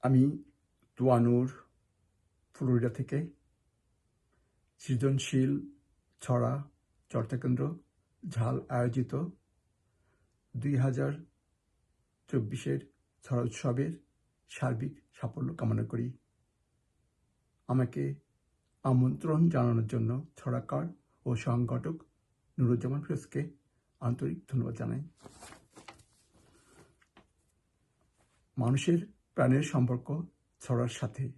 আমি তুয়ানুর ফ্লোরিডা থেকে সৃজনশীল ছড়া চর্চাকেন্দ্র ঝাল আয়োজিত 2024 ছড়া উৎসবের সার্বিক সাফল্য কামনা করি। আমাকে আমন্ত্রণ জানানোর জন্য ছড়াকার ও সংগঠক নুরুজ্জামান ফিরোজকে আন্তরিক ধন্যবাদ জানাই। মানুষের প্রাণের সম্পর্ক ছড়ার সাথে।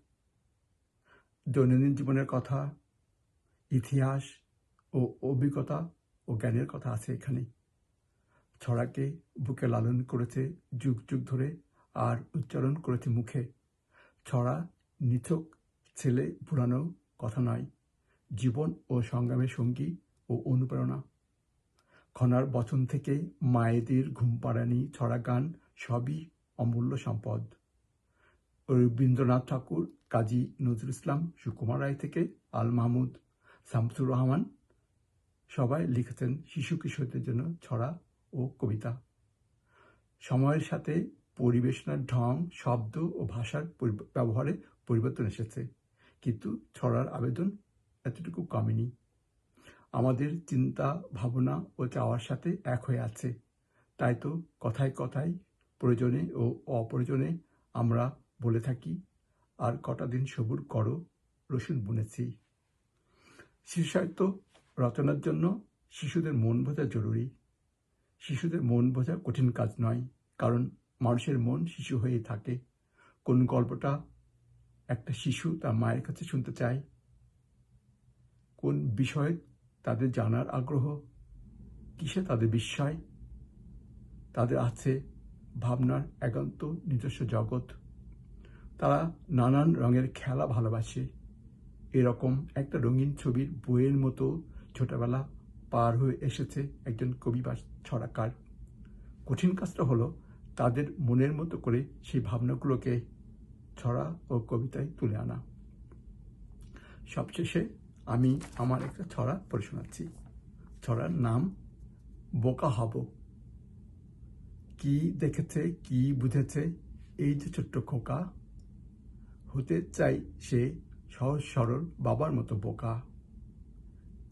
দৈনন্দিন জীবনের কথা, ইতিহাস ও অভিজ্ঞতা ও জ্ঞানের কথা আছে এখানে। ছড়াকে বুকে লালন করেছে যুগ যুগ ধরে আর উচ্চারণ করেছে মুখে। ছড়া নিছক ছেলে ভুলানো কথা নয়, জীবন ও সংগ্রামের সঙ্গী ও অনুপ্রেরণা। খনার বচন থেকে মায়েদের ঘুমপাড়ানি ছড়া গান সবই অমূল্য সম্পদ। রবীন্দ্রনাথ ঠাকুর, কাজী নজরুল ইসলাম, সুকুমার রায় থেকে আল মাহমুদ, শামসুর রহমান সবাই লিখেছেন শিশু কিশোরদের জন্য ছড়া ও কবিতা। সময়ের সাথে পরিবেশনার ঢং, শব্দ ও ভাষার ব্যবহারে পরিবর্তন এসেছে, কিন্তু ছড়ার আবেদন এতটুকু কমেনি। আমাদের চিন্তা, ভাবনা ও চাওয়ার সাথে এক হয়ে আছে। তাই তো কথায় কথায়, প্রয়োজনে ও অপ্রয়োজনে আমরা বলে থাকি, আর কটা দিন সবুর করো, রসুন বুনেছি। শিশু সাহিত্য রচনার জন্য শিশুদের মন বোঝা জরুরি। শিশুদের মন বোঝা কঠিন কাজ নয়, কারণ মানুষের মন শিশু হয়েই থাকে। কোন গল্পটা একটা শিশু তার মায়ের কাছে শুনতে চায়, কোন বিষয়ে তাদের জানার আগ্রহ, কিসে তাদের বিস্ময়। তাদের আছে ভাবনার একান্ত নিজস্ব জগৎ। তারা নানান রঙের খেলা ভালোবাসে। এরকম একটা রঙিন ছবির বইয়ের মতো ছোটবেলা পার হয়ে এসেছে একজন কবি বা ছড়াকার। কঠিন কাজটা হলো তাদের মনের মতো করে সেই ভাবনাগুলোকে ছড়া ও কবিতায় তুলে আনা। সবশেষে আমি আমার একটা ছড়া পড়ে শোনাচ্ছি। ছড়ার নাম বোকা হব। কি দেখেছে, কি বুঝেছে এই যে ছোট্ট খোকা, হতে চাই সে সহজ সরল বাবার মতো বোকা।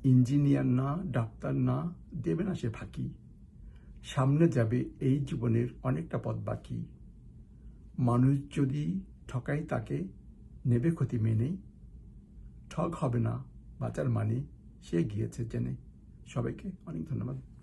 ইঞ্জিনিয়ার না, ডাক্তার না, দেবে না সে ফাঁকি। সামনে যাবে এই জীবনের অনেকটা পথ বাকি। মানুষ যদি ঠকাই তাকে, নেবে ক্ষতি মেনে। ঠগ হবে না বাঁচার মানে, সে গিয়েছে জেনে। সবাইকে অনেক ধন্যবাদ।